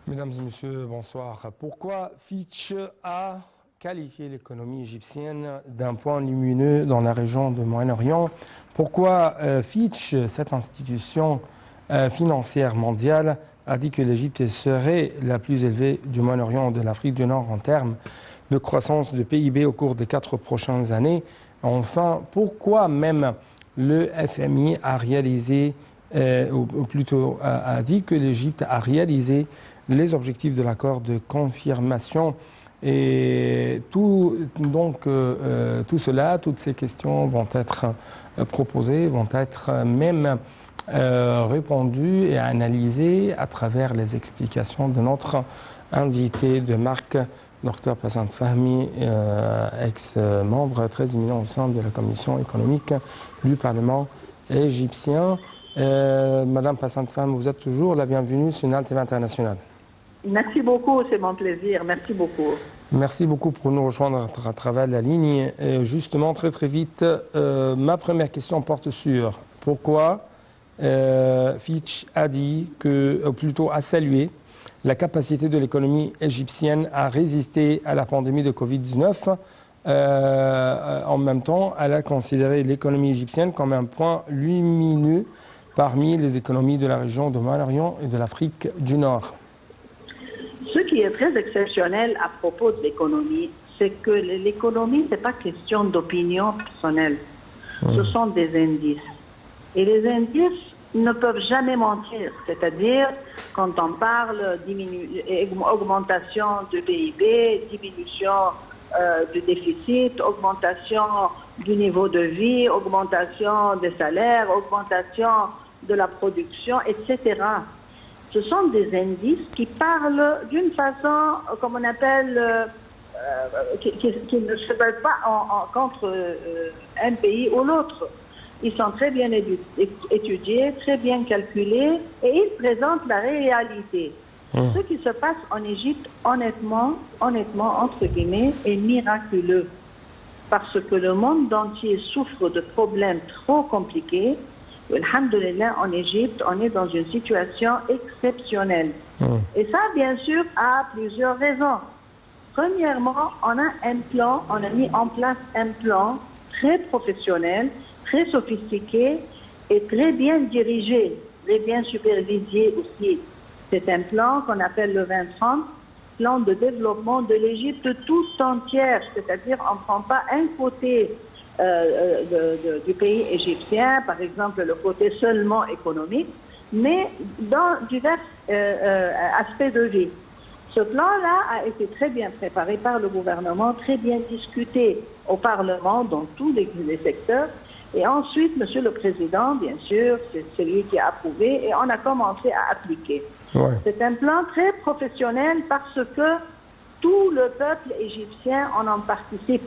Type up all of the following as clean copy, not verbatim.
Mesdames et messieurs, bonsoir. Pourquoi Fitch a qualifié l'économie égyptienne d'un point lumineux dans la région de Moyen-Orient? Pourquoi Fitch, cette institution financière mondiale, a dit que l'Égypte serait la plus élevée du Moyen-Orient et de l'Afrique du Nord en termes de croissance de PIB au cours des 4 prochaines années? Enfin, pourquoi même le FMI a réalisé, ou plutôt a dit que l'Égypte a réalisé les objectifs de l'accord de confirmation et tout cela, toutes ces questions vont être proposées, vont être même répondues et analysées à travers les explications de notre invité de marque, Dr Passant Fahmy, ex-membre très éminent au sein de la commission économique du Parlement égyptien. Madame Passant Fahmy, vous êtes toujours la bienvenue sur Nal TV International. Merci beaucoup, c'est mon plaisir. Merci beaucoup. Merci beaucoup pour nous rejoindre à travers la ligne. Justement, très vite, ma première question porte sur pourquoi Fitch a dit que, plutôt a salué la capacité de l'économie égyptienne à résister à la pandémie de Covid-19. En même temps, elle a considéré l'économie égyptienne comme un point lumineux parmi les économies de la région de Moyen-Orient et de l'Afrique du Nord. Ce qui est très exceptionnel à propos de l'économie, c'est que l'économie, ce n'est pas question d'opinion personnelle. Ce sont des indices. Et les indices ne peuvent jamais mentir. C'est-à-dire, quand on parle augmentation du PIB, diminution du déficit, augmentation du niveau de vie, augmentation des salaires, augmentation de la production, etc. Ce sont des indices qui parlent d'une façon, comme on appelle, qui ne se veulent pas contre un pays ou l'autre. Ils sont très bien étudiés, très bien calculés et ils présentent la réalité. Ce qui se passe en Égypte, honnêtement, entre guillemets, est miraculeux. Parce que le monde entier souffre de problèmes trop compliqués. Alhamdulillah, en Égypte, on est dans une situation exceptionnelle. Et ça, bien sûr, a plusieurs raisons. Premièrement, on a mis en place un plan très professionnel, très sophistiqué et très bien dirigé, très bien supervisé aussi. C'est un plan qu'on appelle le 2030, plan de développement de l'Égypte tout entière, c'est-à-dire on ne prend pas un côté du pays égyptien, par exemple le côté seulement économique, mais dans divers aspects de vie. Ce plan-là a été très bien préparé par le gouvernement, très bien discuté au Parlement dans tous les secteurs. Et ensuite, Monsieur le Président, bien sûr, c'est celui qui a approuvé et on a commencé à appliquer. Ouais. C'est un plan très professionnel parce que tout le peuple égyptien en participe.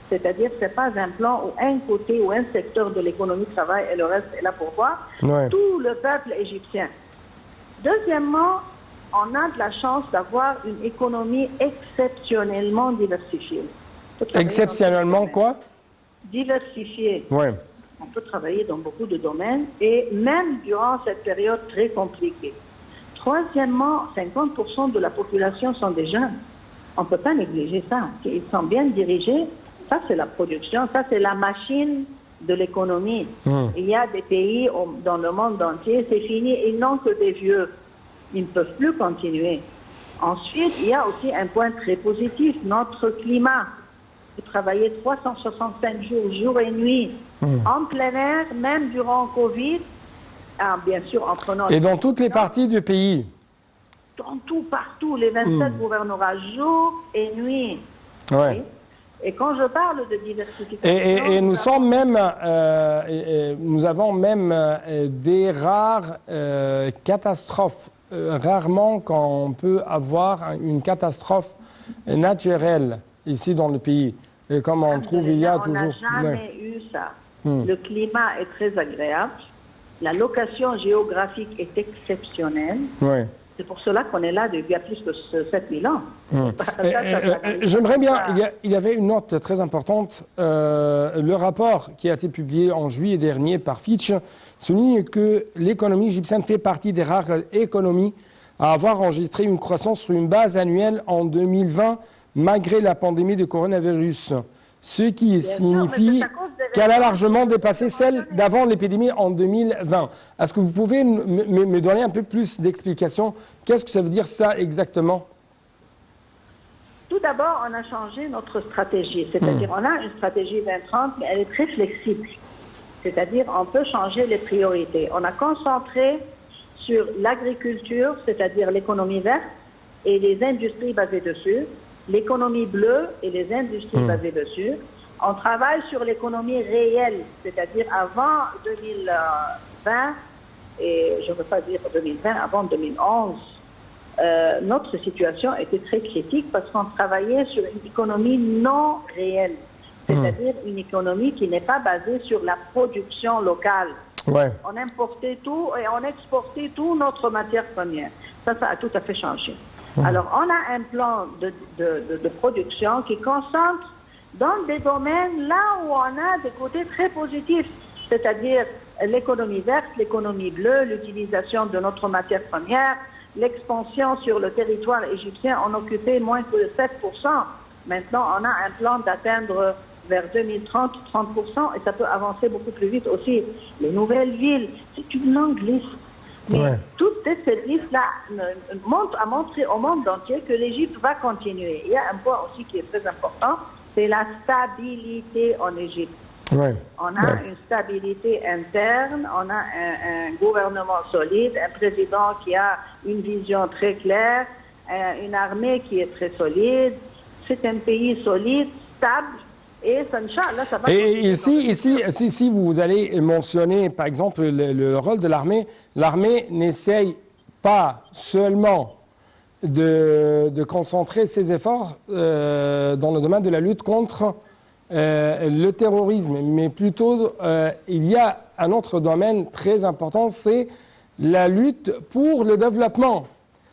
C'est-à-dire que ce n'est pas un plan où un côté ou un secteur de l'économie travaille et le reste est là pour voir. Ouais. Tout le peuple égyptien. Deuxièmement, on a de la chance d'avoir une économie exceptionnellement diversifiée. Exceptionnellement quoi? Diversifiée. Ouais. On peut travailler dans beaucoup de domaines et même durant cette période très compliquée. Troisièmement, 50% de la population sont des jeunes. On ne peut pas négliger ça. Ils sont bien dirigés. Ça, c'est la production. Ça, c'est la machine de l'économie. Il y a des pays dans le monde entier, c'est fini. Ils n'ont que des vieux. Ils ne peuvent plus continuer. Ensuite, il y a aussi un point très positif, notre climat. Vous travaillez 365 jours, jour et nuit, en plein air, même durant Covid. Ah, bien sûr, en prenant... Et dans toutes les parties du pays? Dans tout, partout. Les 27 gouvernorats, jour et nuit. Ouais. Et quand je parle de diversification... Et nous sommes même... nous avons même des rares catastrophes. Rarement quand on peut avoir une catastrophe naturelle ici dans le pays. Et comme on trouve, il y a toujours... On n'a jamais eu ça. Le climat est très agréable. La location géographique est exceptionnelle. Ouais. C'est pour cela qu'on est là depuis plus de 7000 ans. J'aimerais bien, il y avait une note très importante. Le rapport qui a été publié en juillet dernier par Fitch souligne que l'économie égyptienne fait partie des rares économies à avoir enregistré une croissance sur une base annuelle en 2020, malgré la pandémie de coronavirus. Ce qui signifie qu'elle a largement dépassé celle d'avant l'épidémie en 2020. Est-ce que vous pouvez me donner un peu plus d'explications? Qu'est-ce que ça veut dire ça exactement? Tout d'abord, on a changé notre stratégie. C'est-à-dire, on a une stratégie 2030, mais elle est très flexible. C'est-à-dire, on peut changer les priorités. On a concentré sur l'agriculture, c'est-à-dire l'économie verte et les industries basées dessus, l'économie bleue et les industries basées dessus. On travaille sur l'économie réelle, c'est-à-dire avant 2020, et je ne veux pas dire 2020, avant 2011, notre situation était très critique parce qu'on travaillait sur une économie non réelle, c'est-à-dire une économie qui n'est pas basée sur la production locale. Ouais. On importait tout et on exportait toute notre matière première. Ça a tout à fait changé. Alors, on a un plan de production qui concentre dans des domaines là où on a des côtés très positifs, c'est-à-dire l'économie verte, l'économie bleue, l'utilisation de notre matière première, l'expansion sur le territoire égyptien, on occupait moins que 7%. Maintenant, on a un plan d'atteindre vers 2030, 30%, et ça peut avancer beaucoup plus vite aussi. Les nouvelles villes, c'est une longue liste. Mais toutes ces listes-là a montré au monde entier que l'Égypte va continuer. Il y a un point aussi qui est très important, c'est la stabilité en Égypte. On a une stabilité interne, on a un gouvernement solide, un président qui a une vision très claire, une armée qui est très solide. C'est un pays solide, stable. Et ça va. Et si vous allez mentionner, par exemple, le rôle de l'armée, l'armée n'essaye pas seulement de concentrer ses efforts dans le domaine de la lutte contre le terrorisme, mais plutôt il y a un autre domaine très important, c'est la lutte pour le développement.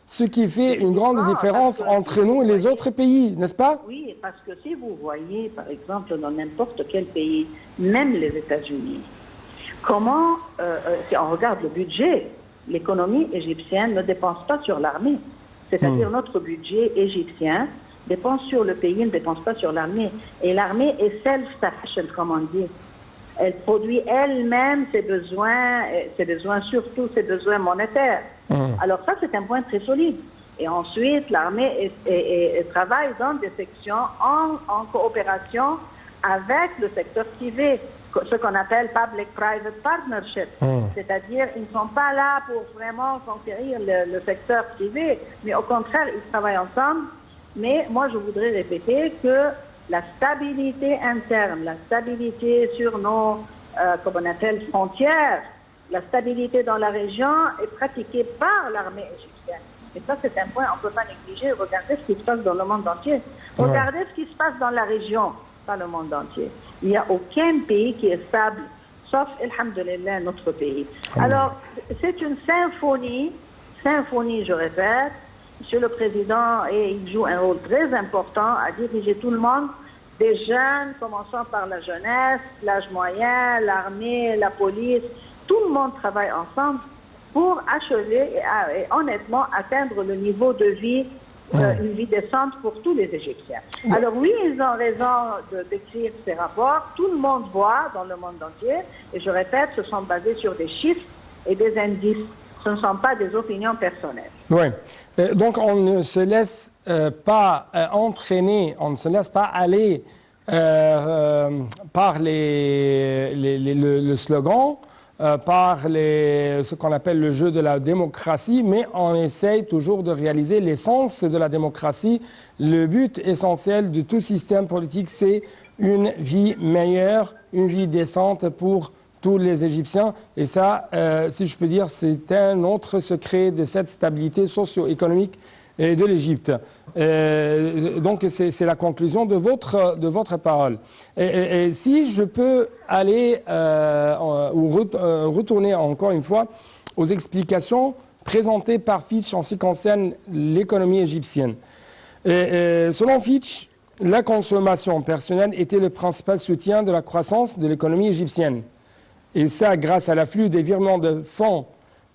Ce qui fait une grande différence entre nous et les autres pays, n'est-ce pas? Oui, parce que si vous voyez, par exemple, dans n'importe quel pays, même les États-Unis, comment, si on regarde le budget, l'économie égyptienne ne dépense pas sur l'armée. C'est-à-dire notre budget égyptien dépense sur le pays, ne dépense pas sur l'armée. Et l'armée est self-sufficient, comme on dit. Elle produit elle-même ses besoins, surtout ses besoins monétaires. Alors ça, c'est un point très solide. Et ensuite, l'armée travaille dans des sections en coopération avec le secteur privé, ce qu'on appelle public-private partnership. C'est-à-dire, ils ne sont pas là pour vraiment conquérir le secteur privé, mais au contraire, ils travaillent ensemble. Mais moi, je voudrais répéter que la stabilité interne, la stabilité sur nos, comme on appelle, frontières, la stabilité dans la région est pratiquée par l'armée égyptienne. Et ça, c'est un point qu'on ne peut pas négliger. Regardez ce qui se passe dans le monde entier. Regardez ce qui se passe dans la région, pas le monde entier. Il n'y a aucun pays qui est stable, sauf, alhamdoulilah, notre pays. Alors, c'est une symphonie, je répète. Monsieur le Président, et il joue un rôle très important à diriger tout le monde, des jeunes, commençant par la jeunesse, l'âge moyen, l'armée, la police. Tout le monde travaille ensemble pour achever et honnêtement atteindre le niveau de vie, une vie décente pour tous les Égyptiens. Alors oui, ils ont raison d'écrire ces rapports. Tout le monde voit dans le monde entier. Et je répète, ce sont basés sur des chiffres et des indices. Ce ne sont pas des opinions personnelles. Oui. Donc, on ne se laisse pas entraîner, on ne se laisse pas aller par le slogan, par ce qu'on appelle le jeu de la démocratie, mais on essaye toujours de réaliser l'essence de la démocratie. Le but essentiel de tout système politique, c'est une vie meilleure, une vie décente pour tous les Égyptiens. Et ça, si je peux dire, c'est un autre secret de cette stabilité socio-économique de l'Égypte. Donc, c'est la conclusion de votre parole. Et si je peux aller retourner encore une fois aux explications présentées par Fitch en ce qui concerne l'économie égyptienne. Selon Fitch, la consommation personnelle était le principal soutien de la croissance de l'économie égyptienne. Et ça, grâce à l'afflux des virements de fonds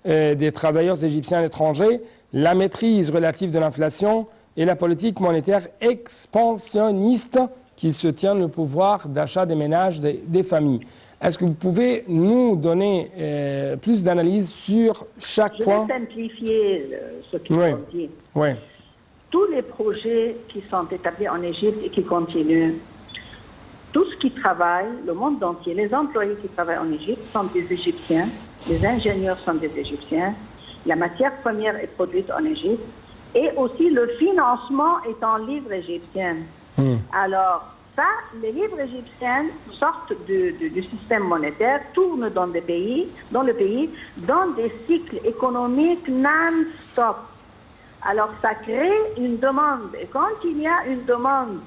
des travailleurs égyptiens à l'étranger, la maîtrise relative de l'inflation et la politique monétaire expansionniste qui se tient le pouvoir d'achat des ménages, des familles. Est-ce que vous pouvez nous donner plus d'analyse sur chaque point? Je vais simplifier ce qu'ils ont dit. Oui. Tous les projets qui sont établis en Égypte et qui continuent, tous qui travaillent, le monde entier, les employés qui travaillent en Égypte sont des Égyptiens, les ingénieurs sont des Égyptiens, la matière première est produite en Égypte et aussi le financement est en livres égyptiennes. Alors, ça, les livres égyptiens sortent du système monétaire, tournent dans le pays, dans des cycles économiques non-stop. Alors, ça crée une demande. Et quand il y a une demande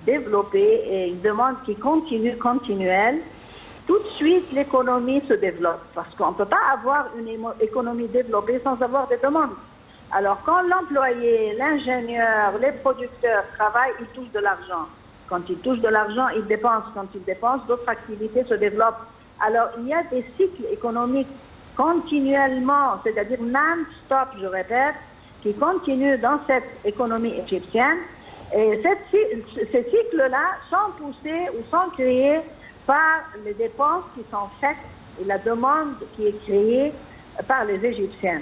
développée et une demande qui continue, continuelle, tout de suite, l'économie se développe. Parce qu'on ne peut pas avoir une économie développée sans avoir des demandes. Alors, quand l'employé, l'ingénieur, les producteurs travaillent, ils touchent de l'argent. Quand ils touchent de l'argent, ils dépensent. Quand ils dépensent, d'autres activités se développent. Alors, il y a des cycles économiques continuellement, c'est-à-dire non-stop, je répète, qui continuent dans cette économie égyptienne. Et ces cycles-là sont poussés ou sont créés par les dépenses qui sont faites et la demande qui est créée par les Égyptiens.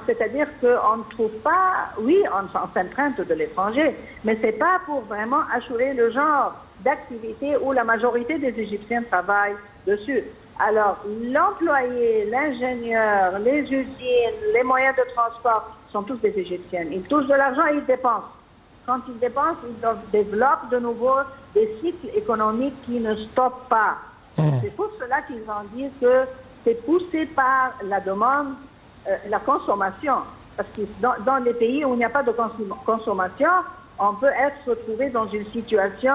C'est-à-dire qu'on ne trouve pas, oui, on s'emprunte de l'étranger, mais ce n'est pas pour vraiment assurer le genre d'activité où la majorité des Égyptiens travaillent dessus. Alors, l'employé, l'ingénieur, les usines, les moyens de transport sont tous des Égyptiens. Ils touchent de l'argent et ils dépensent. Quand ils dépensent, ils développent de nouveau des cycles économiques qui ne stoppent pas. C'est pour cela qu'ils en disent que c'est poussé par la demande, la consommation. Parce que dans les pays où il n'y a pas de consommation, on peut être retrouvé dans une situation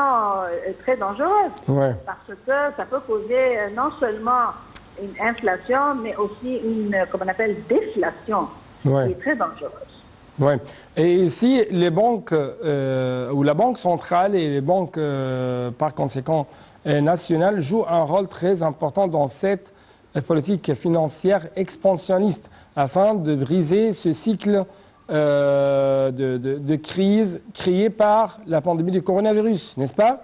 très dangereuse. Parce que ça peut causer non seulement une inflation, mais aussi une, comme on appelle, déflation, qui est très dangereuse. Oui. Et ici, les banques, ou la Banque centrale et les banques, par conséquent, nationales, jouent un rôle très important dans cette politique financière expansionniste, afin de briser ce cycle de crise créé par la pandémie du coronavirus, n'est-ce pas?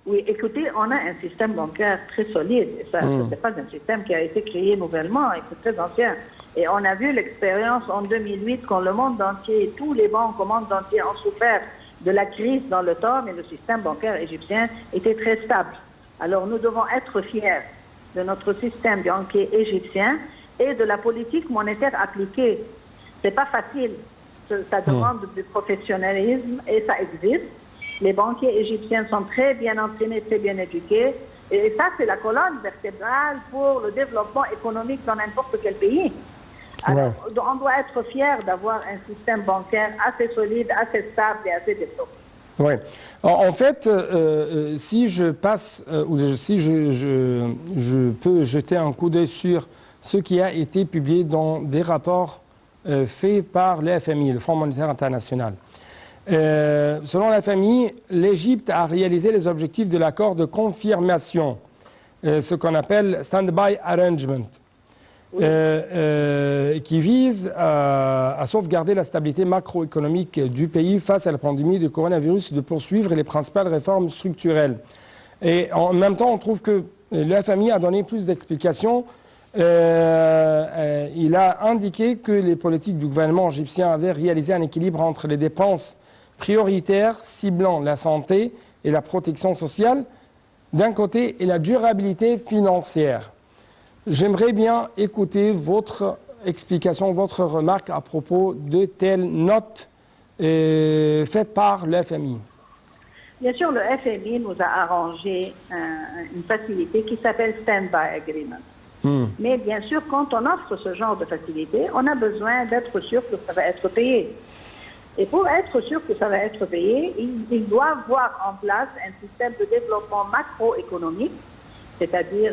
Oui, écoutez, on a un système bancaire très solide. Ça, ce n'est pas un système qui a été créé nouvellement, c'est très ancien. Et on a vu l'expérience en 2008 quand le monde entier, tous les banques au monde entier ont souffert de la crise dans le temps, mais le système bancaire égyptien était très stable. Alors nous devons être fiers de notre système bancaire égyptien et de la politique monétaire appliquée. C'est pas facile. Ça demande du professionnalisme et ça existe. Les banquiers égyptiens sont très bien entraînés, très bien éduqués. Et ça, c'est la colonne vertébrale pour le développement économique dans n'importe quel pays. Alors, on doit être fier d'avoir un système bancaire assez solide, assez stable et assez développé. Oui. En fait, si je passe, ou si je peux jeter un coup d'œil sur ce qui a été publié dans des rapports faits par le FMI, le Fonds monétaire international. Selon la FMI, l'Égypte a réalisé les objectifs de l'accord de confirmation, ce qu'on appelle Stand-by Arrangement, qui vise à sauvegarder la stabilité macroéconomique du pays face à la pandémie de coronavirus et de poursuivre les principales réformes structurelles. Et en même temps, on trouve que le FMI a donné plus d'explications. Il a indiqué que les politiques du gouvernement égyptien avaient réalisé un équilibre entre les dépenses prioritaires ciblant la santé et la protection sociale d'un côté et la durabilité financière. J'aimerais bien écouter votre explication, votre remarque à propos de telles notes faites par le FMI. Bien sûr, le FMI nous a arrangé une facilité qui s'appelle Stand-by Agreement. Mais bien sûr, quand on offre ce genre de facilité, on a besoin d'être sûr que ça va être payé. Et pour être sûr que ça va être payé, ils doivent voir en place un système de développement macroéconomique, c'est-à-dire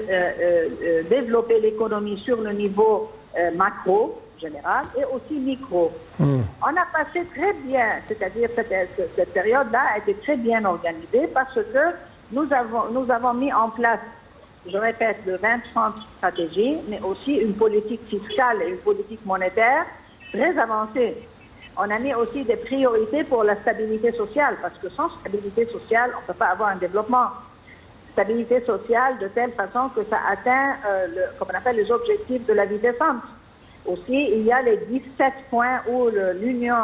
développer l'économie sur le niveau macro, général, et aussi micro. On a passé très bien, c'est-à-dire cette période-là a été très bien organisée parce que nous avons mis en place, je répète, le 2030 stratégie, mais aussi une politique fiscale et une politique monétaire très avancée. On a mis aussi des priorités pour la stabilité sociale, parce que sans stabilité sociale, on ne peut pas avoir un développement. Stabilité sociale de telle façon que ça atteint, comme on appelle, les objectifs de la vie décente. Aussi, il y a les 17 points où l'Union,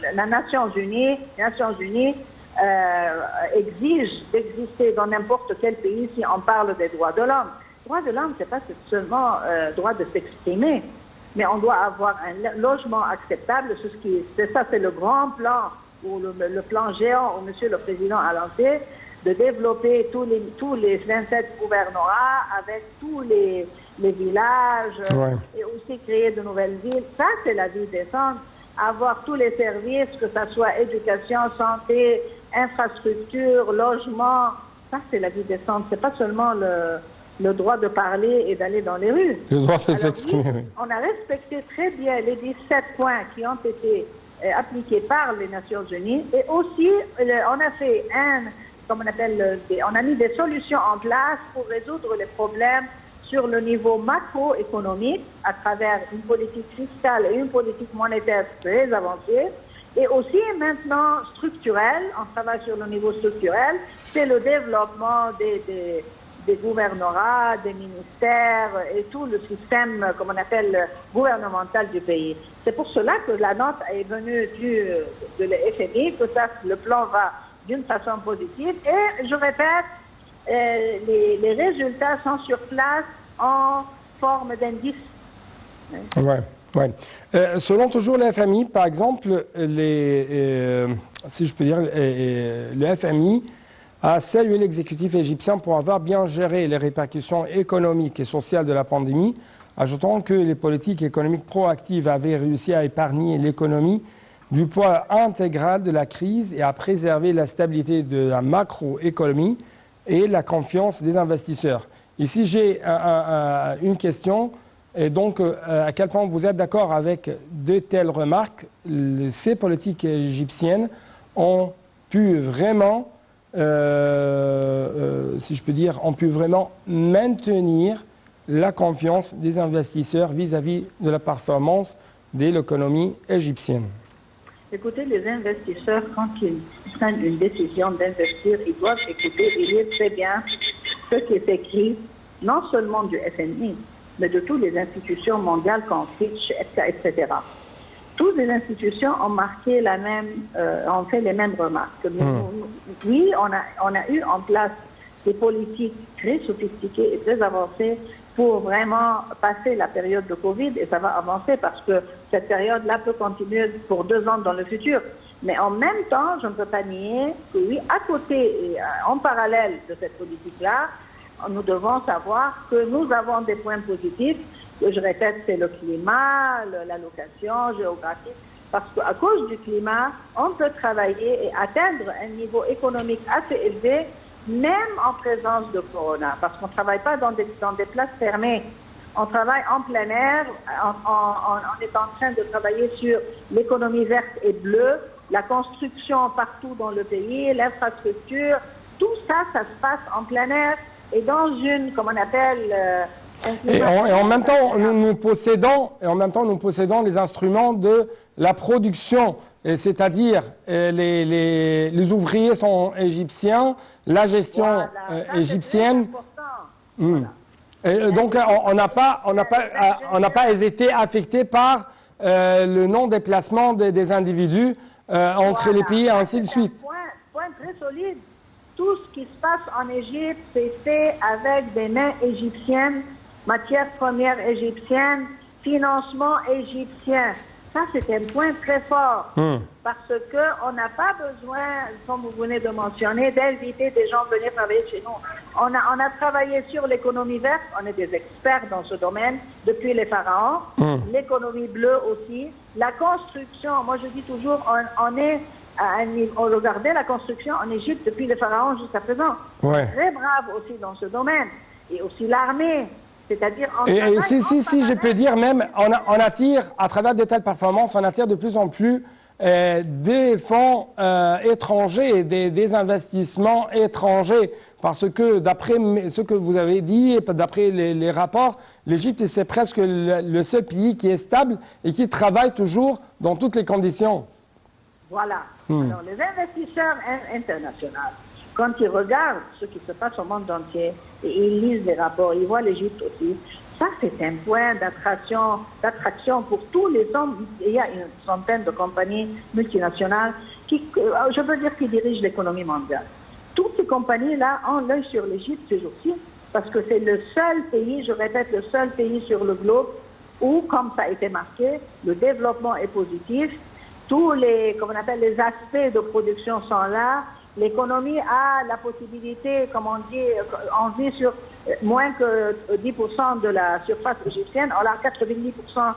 les Nations Unies exigent d'exister dans n'importe quel pays si on parle des droits de l'homme. Droits de l'homme, c'est pas seulement droit de s'exprimer, mais on doit avoir un logement acceptable. C'est le grand plan, ou le plan géant où Monsieur le Président a lancé, de développer tous les 27 gouvernorats avec tous les villages, et aussi créer de nouvelles villes. Ça, c'est la vie décente. Avoir tous les services, que ce soit éducation, santé, infrastructure, logement, ça, c'est la vie décente. C'est pas seulement le droit de parler et d'aller dans les rues. Le droit de s'exprimer, oui. On a respecté très bien les 17 points qui ont été appliqués par les Nations Unies, et aussi, on a fait comme on appelle, on a mis des solutions en place pour résoudre les problèmes sur le niveau macroéconomique à travers une politique fiscale et une politique monétaire très avancée. Et aussi maintenant structurel, on travaille sur le niveau structurel, c'est le développement des gouvernorats, des ministères et tout le système, comme on appelle, gouvernemental du pays. C'est pour cela que la note est venue de l'FMI, que le plan va d'une façon positive. Et je répète, les résultats sont sur place en forme d'indice. Ouais. Selon toujours le FMI, par exemple, si je peux dire, le FMI a salué l'exécutif égyptien pour avoir bien géré les répercussions économiques et sociales de la pandémie, ajoutant que les politiques économiques proactives avaient réussi à épargner l'économie du poids intégral de la crise et à préserver la stabilité de la macroéconomie et la confiance des investisseurs. Ici, j'ai une question. Et donc, à quel point vous êtes d'accord avec de telles remarques? Ces politiques égyptiennes ont pu vraiment, si je peux dire, ont pu vraiment maintenir la confiance des investisseurs vis-à-vis de la performance de l'économie égyptienne. Écoutez, les investisseurs, quand ils prennent une décision d'investir, ils doivent écouter et lire très bien ce qui est écrit, non seulement du FMI, mais de toutes les institutions mondiales comme Fitch, etc. Toutes les institutions ont marqué ont fait les mêmes remarques. Oui, on a eu en place des politiques très sophistiquées et très avancées pour vraiment passer la période de Covid, et ça va avancer parce que cette période-là peut continuer pour 2 ans dans le futur. Mais en même temps, je ne peux pas nier que oui, à côté et en parallèle de cette politique-là, nous devons savoir que nous avons des points positifs, que je répète, c'est le climat, l'allocation géographique, parce qu'à cause du climat, on peut travailler et atteindre un niveau économique assez élevé, même en présence de corona, parce qu'on ne travaille pas dans des places fermées. On travaille en plein air, on est en train de travailler sur l'économie verte et bleue, la construction partout dans le pays, l'infrastructure, tout ça, ça se passe en plein air et dans une, comme on appelle... Et en même temps, nous possédons les instruments de la production, c'est-à-dire les ouvriers sont égyptiens, la gestion égyptienne. Et donc, on n'a pas été affecté par le non-déplacement des individus entre les pays et ainsi de suite. Point très solide. Tout ce qui se passe en Égypte, c'est fait avec des mains égyptiennes, matières premières égyptiennes, financement égyptien. Ça, c'est un point très fort. Parce qu'on n'a pas besoin, comme vous venez de mentionner, d'inviter des gens à venir travailler chez nous. On a travaillé sur l'économie verte. On est des experts dans ce domaine depuis les pharaons. L'économie bleue aussi. La construction, moi je dis toujours, on regardait la construction en Égypte depuis les pharaons jusqu'à présent. Très brave aussi dans ce domaine. Et aussi l'armée. C'est-à-dire, Et si je peux dire même, on attire, à travers de telles performances, on attire de plus en plus des fonds étrangers, des investissements étrangers. Parce que d'après ce que vous avez dit, et d'après les rapports, l'Égypte, c'est presque le seul pays qui est stable et qui travaille toujours dans toutes les conditions. Voilà. Alors, les investisseurs internationaux, quand ils regardent ce qui se passe au monde entier, et ils lisent les rapports, ils voient l'Égypte aussi, ça c'est un point d'attraction pour tous les hommes. Il y a une centaine de compagnies multinationales qui, je veux dire, qui dirigent l'économie mondiale. Toutes ces compagnies-là ont l'œil sur l'Égypte ces jours-ci, parce que c'est le seul pays, je répète, le seul pays sur le globe où, comme ça a été marqué, le développement est positif. Tous les, comme on appelle, les aspects de production sont là. L'économie a la possibilité, comme on dit sur moins que 10% de la surface égyptienne, on a 90%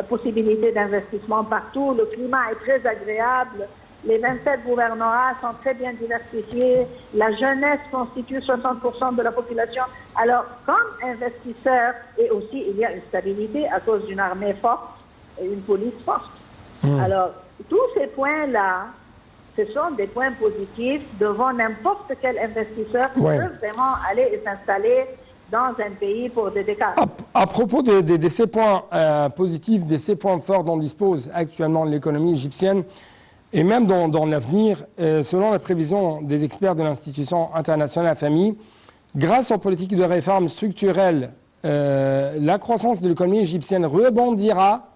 possibilité d'investissement partout. Le climat est très agréable. Les 27 gouvernorats sont très bien diversifiés. La jeunesse constitue 60% de la population. Alors, comme investisseur, et aussi il y a une stabilité à cause d'une armée forte et une police forte. Alors, tous ces points-là, ce sont des points positifs devant n'importe quel investisseur qui peut vraiment aller et s'installer dans un pays pour des décades. À propos de ces points positifs, de ces points forts dont dispose actuellement l'économie égyptienne, et même dans l'avenir, selon les prévisions des experts de l'institution internationale FMI, grâce aux politiques de réforme structurelles, la croissance de l'économie égyptienne rebondira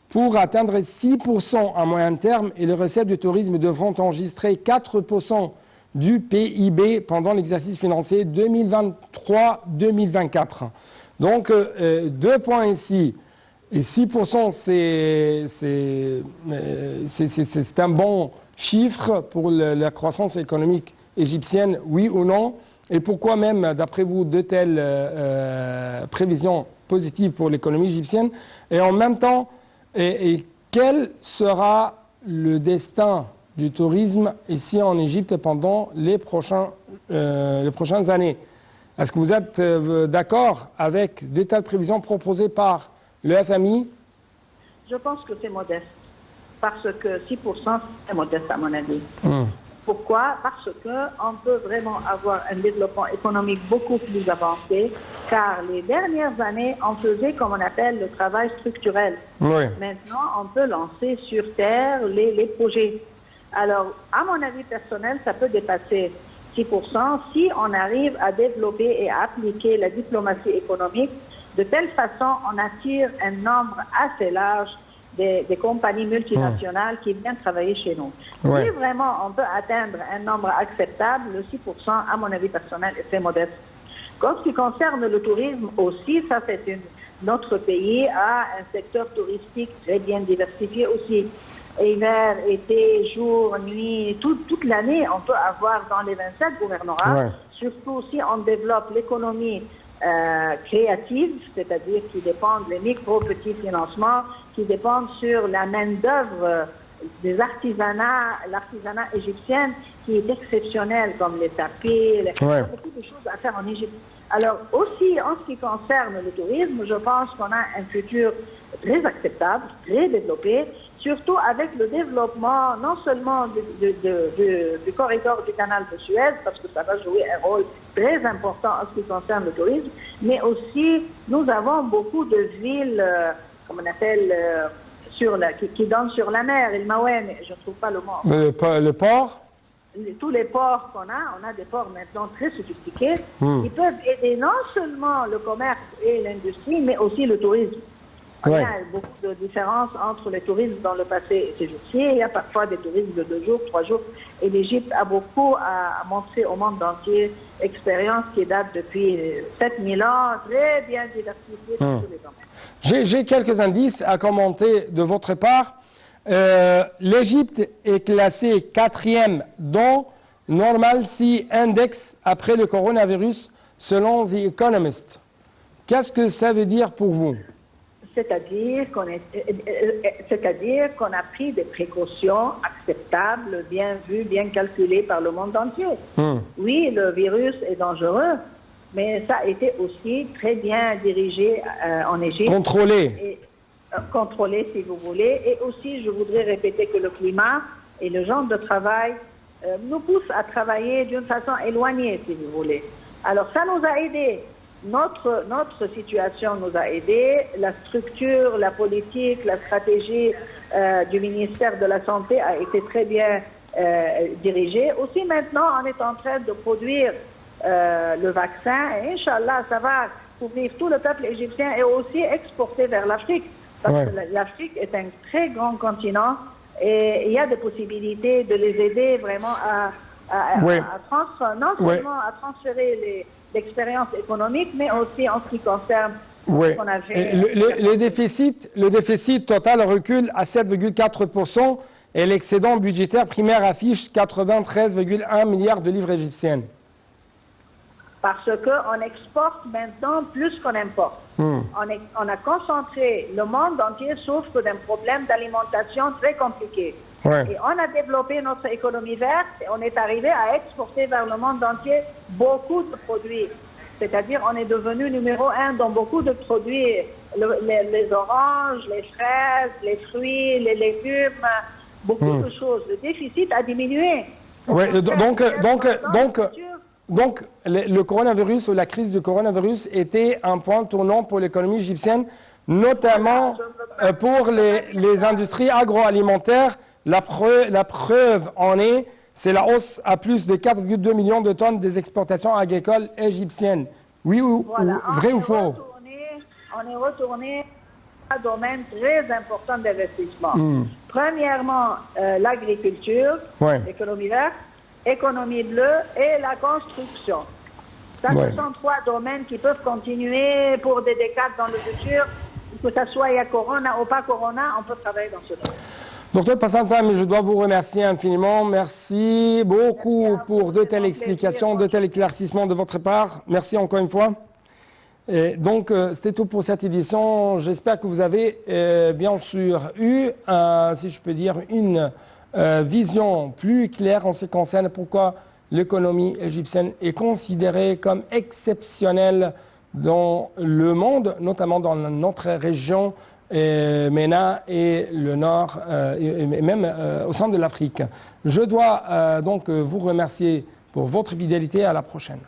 pour atteindre 6% à moyen terme et les recettes du tourisme devront enregistrer 4% du PIB pendant l'exercice financier 2023-2024. Donc, 2 points ici. Et 6%, c'est un bon chiffre pour la croissance économique égyptienne, oui ou non? Et pourquoi même, d'après vous, de telles prévisions positives pour l'économie égyptienne? Et en même temps, et quel sera le destin du tourisme ici en Égypte pendant les prochaines années? Est-ce que vous êtes d'accord avec de telles prévisions proposées par le FMI? Je pense que c'est modeste, parce que 6% c'est modeste à mon avis. Pourquoi? Parce qu'on peut vraiment avoir un développement économique beaucoup plus avancé, car les dernières années, on faisait, comme on appelle, le travail structurel. Oui. Maintenant, on peut lancer sur terre les projets. Alors, à mon avis personnel, ça peut dépasser 6% si on arrive à développer et à appliquer la diplomatie économique. De telle façon, on attire un nombre assez large des compagnies multinationales qui viennent travailler chez nous. Ouais. Si vraiment on peut atteindre un nombre acceptable, le 6%, à mon avis personnel, est très modeste. En ce qui concerne le tourisme aussi, ça c'est notre pays a un secteur touristique très bien diversifié aussi. Hiver, été, jour, nuit, toute l'année, on peut avoir dans les 27 gouvernorats, surtout si on développe l'économie créative, c'est-à-dire qui dépendent des micro-petits financements, qui dépendent sur la main-d'œuvre des l'artisanat égyptien qui est exceptionnel, comme les tapis, il y a beaucoup de choses à faire en Égypte. Alors aussi, en ce qui concerne le tourisme, je pense qu'on a un futur très acceptable, très développé, surtout avec le développement non seulement du corridor du canal de Suez, parce que ça va jouer un rôle très important en ce qui concerne le tourisme, mais aussi nous avons beaucoup de villes, comme on appelle, qui donnent sur la mer, il Mawen, je ne trouve pas le mot. Le port? Tous les ports qu'on a, on a des ports maintenant très sophistiqués, qui peuvent aider non seulement le commerce et l'industrie, mais aussi le tourisme. Il y a beaucoup de différences entre les tourismes dans le passé et ces jours-ci. Il y a parfois des tourismes de 2 jours, 3 jours. Et l'Égypte a beaucoup à montrer au monde entier, expérience qui date depuis 7000 ans, très bien diversifiée dans tous les domaines. J'ai quelques indices à commenter de votre part. L'Égypte est classée 4e dans Normalcy Index après le coronavirus, selon The Economist. Qu'est-ce que ça veut dire pour vous? C'est-à-dire qu'on a pris des précautions acceptables, bien vues, bien calculées par le monde entier. Oui, le virus est dangereux, mais ça a été aussi très bien dirigé en Égypte. Contrôlé. Contrôlé, si vous voulez. Et aussi, je voudrais répéter que le climat et le genre de travail nous poussent à travailler d'une façon éloignée, si vous voulez. Alors, ça nous a aidés. Notre situation nous a aidés. La structure, la politique, la stratégie du ministère de la Santé a été très bien dirigée. Aussi, maintenant, on est en train de produire le vaccin. Et Inch'Allah, ça va couvrir tout le peuple égyptien et aussi exporter vers l'Afrique. Parce que l'Afrique est un très grand continent et il y a des possibilités de les aider vraiment non seulement à transférer l'expérience économique, mais aussi en ce qui concerne ce qu'on a fait. Le déficit total recule à 7,4% et l'excédent budgétaire primaire affiche 93,1 milliards de livres égyptiennes. Parce qu'on exporte maintenant plus qu'on importe. On a concentré, le monde entier souffre d'un problème d'alimentation très compliqué. Et on a développé notre économie verte et on est arrivé à exporter vers le monde entier beaucoup de produits. C'est-à-dire on est devenu numéro 1 dans beaucoup de produits, les oranges, les fraises, les fruits, les légumes, beaucoup de choses. Le déficit a diminué. Donc, le coronavirus ou la crise du coronavirus était un point tournant pour l'économie égyptienne, notamment pour les industries agroalimentaires. La preuve en est, c'est la hausse à plus de 4,2 millions de tonnes des exportations agricoles égyptiennes. Oui ou vrai ou faux? On est retourné à un domaine très important d'investissement. Premièrement, l'agriculture, l'économie verte, économie bleue et la construction. Ça, ce sont trois domaines qui peuvent continuer pour des décades dans le futur. Que ce soit il y a Corona ou pas Corona, on peut travailler dans ce domaine. Docteur Passantam, je dois vous remercier infiniment. Merci beaucoup pour de telles explications, de tels éclaircissements de votre part. Merci encore une fois. Et donc, c'était tout pour cette édition. J'espère que vous avez bien sûr eu, si je peux dire, une vision plus claire en ce qui concerne pourquoi l'économie égyptienne est considérée comme exceptionnelle dans le monde, notamment dans notre région, MENA et le Nord, et même au centre de l'Afrique. Je dois donc vous remercier pour votre fidélité. À la prochaine.